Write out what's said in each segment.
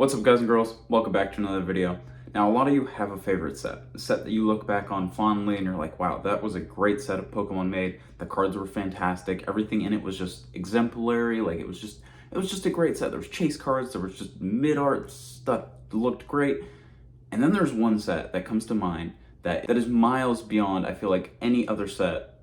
What's up, guys and girls? Welcome back to another video. Now, a lot of you have a favorite set, a set that you look back on fondly and you're like, wow, that was a great set of Pokemon made. The cards were fantastic. Everything in it was just exemplary. Like, it was just a great set. There was chase cards, there was just mid-art stuff that looked great. And then there's one set that comes to mind that is miles beyond, I feel like, any other set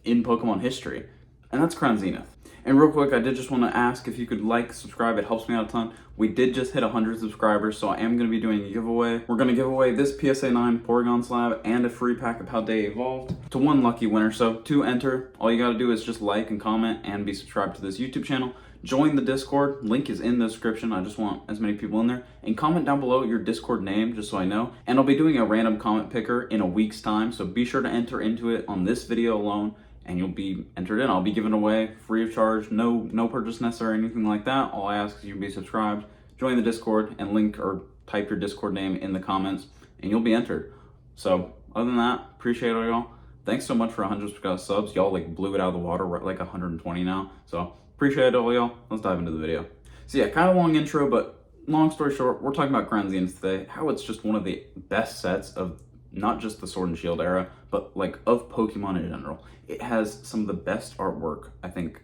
in Pokemon history, and that's Crown Zenith. And real quick, I did just want to ask if you could like, subscribe, it helps me out a ton. We did just hit 100 subscribers, so I am going to be doing a giveaway. We're going to give away this PSA 9 Porygon Slab and a free pack of How Day Evolved to one lucky winner. So to enter, all you got to do is just like and comment and be subscribed to this YouTube channel. Join the Discord, link is in the description. I just want as many people in there. And comment down below your Discord name, just so I know. And I'll be doing a random comment picker in a week's time, so be sure to enter into it on this video alone, and you'll be entered in. I'll be giving away free of charge, no purchase necessary, anything like that. All I ask is you be subscribed, join the Discord, and link or type your Discord name in the comments, and you'll be entered. So other than that, appreciate all y'all. Thanks so much for 100 subs. Y'all like blew it out of the water. We're at like 120 now. So appreciate all y'all. Let's dive into the video. So yeah, kind of long intro, but long story short, we're talking about Crown Zenith today. How it's just one of the best sets of not just the Sword and Shield era, but like of Pokemon in general. It has some of the best artwork I think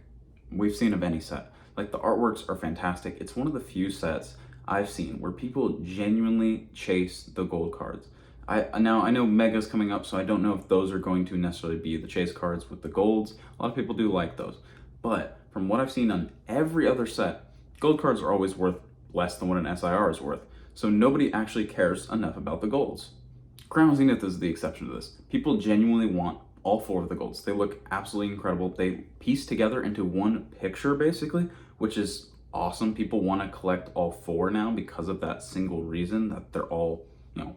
we've seen of any set. Like, the artworks are fantastic. It's one of the few sets I've seen where people genuinely chase the gold cards. I know Mega's coming up, so I don't know if those are going to necessarily be the chase cards with the golds. A lot of people do like those. But from what I've seen on every other set, gold cards are always worth less than what an SIR is worth. So nobody actually cares enough about the golds. Crown Zenith is the exception to this. People genuinely want all four of the golds. They look absolutely incredible. They piece together into one picture, basically, which is awesome. People want to collect all four now because of that single reason, that they're all,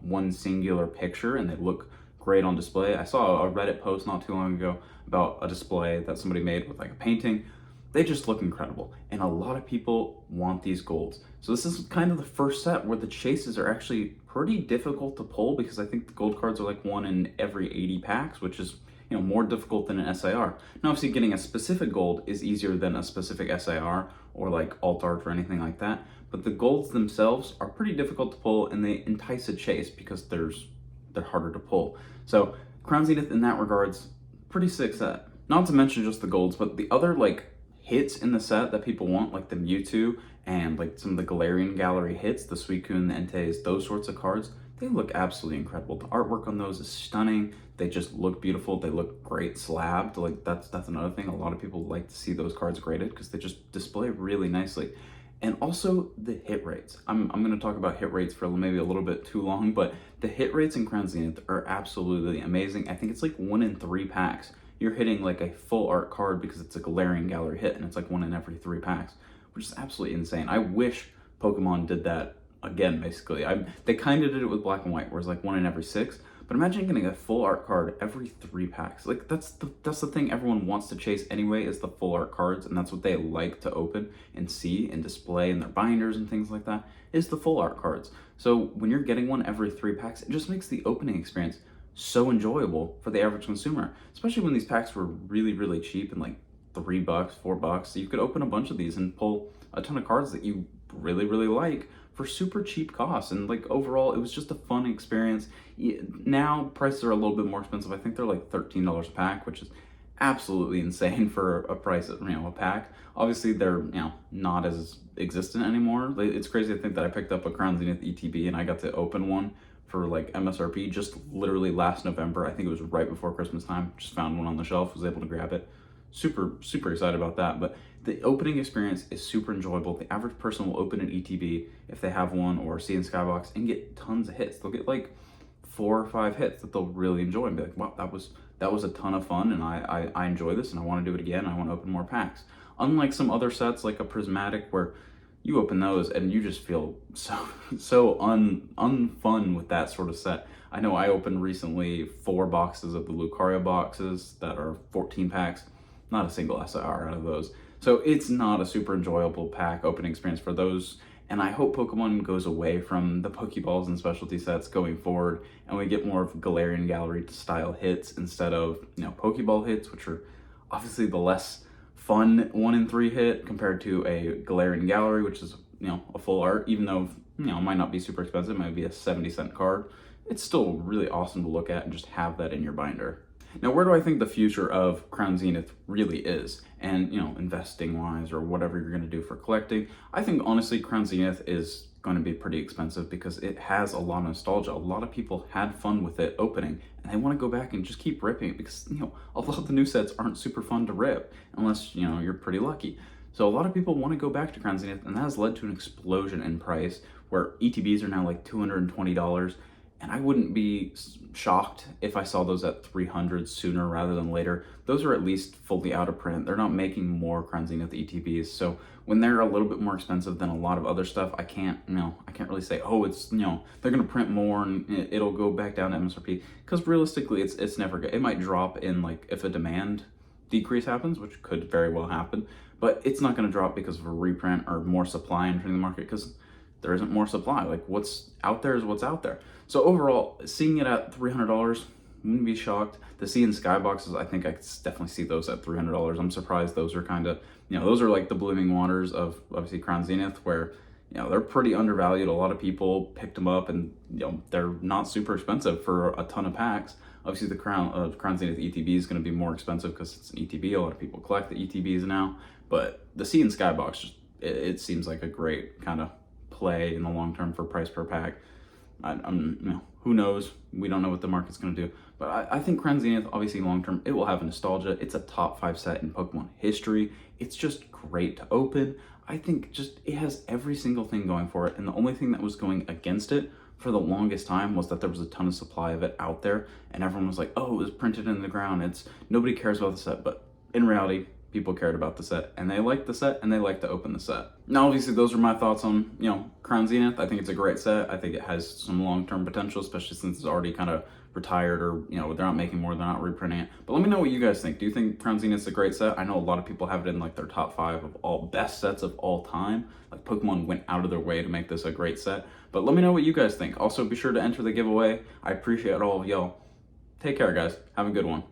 one singular picture and they look great on display. I saw a Reddit post not too long ago about a display that somebody made with like a painting. They just look incredible, and a lot of people want these golds. So this is kind of the first set where the chases are actually pretty difficult to pull, because I think the gold cards are like one in every 80 packs, which is more difficult than an SIR. Now, obviously, getting a specific gold is easier than a specific SIR or like alt art or anything like that, but the golds themselves are pretty difficult to pull, and they entice a chase because they're harder to pull. So Crown Zenith in that regards, pretty sick set. Not to mention just the golds, but the other like hits in the set that people want, like the Mewtwo and like some of the Galarian Gallery hits, the Suicune, the Entei, those sorts of cards, they look absolutely incredible. The artwork on those is stunning. They just look beautiful. They look great slabbed. Like, that's another thing. A lot of people like to see those cards graded because they just display really nicely. And also the hit rates. I'm going to talk about hit rates for maybe a little bit too long, but the hit rates in Crown Zenith are absolutely amazing. I think it's like 1 in 3 packs. You're hitting like a full art card because it's a Galarian Gallery hit, and it's like 1 in every 3 packs, which is absolutely insane. I wish Pokemon did that again, basically. They kind of did it with Black and White, where it's like 1 in every 6, but imagine getting a full art card every 3 packs. Like, that's the thing everyone wants to chase anyway, is the full art cards, and that's what they like to open and see and display in their binders and things like that, is the full art cards. So when you're getting one every 3 packs, it just makes the opening experience so enjoyable for the average consumer, especially when these packs were really, really cheap and like $3, $4. So you could open a bunch of these and pull a ton of cards that you really, really like for super cheap costs. And like, overall, it was just a fun experience. Now prices are a little bit more expensive. I think they're like $13 a pack, which is absolutely insane for a price of, a pack. Obviously, they're, not as existent anymore. It's crazy to think that I picked up a Crown Zenith ETB and I got to open one for like MSRP just literally last November. I think it was right before Christmas time. Just found one on the shelf, was able to grab it. Super excited about that. But the opening experience is super enjoyable. The average person will open an ETB if they have one, or see in Skybox, and get tons of hits. They'll get like 4 or 5 hits that they'll really enjoy and be like, wow, that was a ton of fun, and I enjoy this, and I want to do it again. I want to open more packs. Unlike some other sets like a Prismatic, where you open those and you just feel so unfun with that sort of set. I know I opened recently 4 boxes of the Lucario boxes that are 14 packs. Not a single SIR out of those. So it's not a super enjoyable pack opening experience for those. And I hope Pokemon goes away from the Pokeballs and specialty sets going forward, and we get more of Galarian Gallery style hits instead of, Pokeball hits, which are obviously the less fun 1 in 3 hit compared to a Galarian Gallery, which is a full art, even though, it might not be super expensive, it might be a 70-cent card. It's still really awesome to look at and just have that in your binder. Now, where do I think the future of Crown Zenith really is? And, investing wise or whatever you're going to do for collecting, I think honestly, Crown Zenith is going to be pretty expensive because it has a lot of nostalgia. A lot of people had fun with it opening and they want to go back and just keep ripping it because, a lot of the new sets aren't super fun to rip unless, you're pretty lucky. So a lot of people want to go back to Crown Zenith, and that has led to an explosion in price where ETBs are now like $220. And I wouldn't be shocked if I saw those at 300 sooner rather than later. Those are at least fully out of print. They're not making more Crown Zenith ETBs. So when they're a little bit more expensive than a lot of other stuff, I can't really say, oh, it's, they're going to print more and it'll go back down to MSRP. Because realistically, it's never good. It might drop in like if a demand decrease happens, which could very well happen, but it's not going to drop because of a reprint or more supply entering the market because there isn't more supply. Like what's out there is what's out there. So overall, seeing it at $300, wouldn't be shocked. The Sea and Sky boxes, I think I could definitely see those at $300. I'm surprised those are kind of, those are like the blooming waters of obviously Crown Zenith where, they're pretty undervalued. A lot of people picked them up and, they're not super expensive for a ton of packs. Obviously the Crown Zenith ETB is going to be more expensive because it's an ETB. A lot of people collect the ETBs now, but the Sea and Sky box, it seems like a great kind of play in the long term for price per pack. Who knows? We don't know what the market's going to do. But I think Crown Zenith, obviously long term, it will have nostalgia. It's a top 5 set in Pokemon history. It's just great to open. I think just it has every single thing going for it. And the only thing that was going against it for the longest time was that there was a ton of supply of it out there. And everyone was like, oh, it was printed in the ground. Nobody cares about the set. But in reality, people cared about the set and they liked the set and they like to open the set. Now, obviously, those are my thoughts on, Crown Zenith. I think it's a great set. I think it has some long-term potential, especially since it's already kind of retired or, they're not making more, they're not reprinting it. But let me know what you guys think. Do you think Crown Zenith's a great set? I know a lot of people have it in like their top 5 of all best sets of all time. Like Pokemon went out of their way to make this a great set. But let me know what you guys think. Also, be sure to enter the giveaway. I appreciate all of y'all. Take care, guys. Have a good one.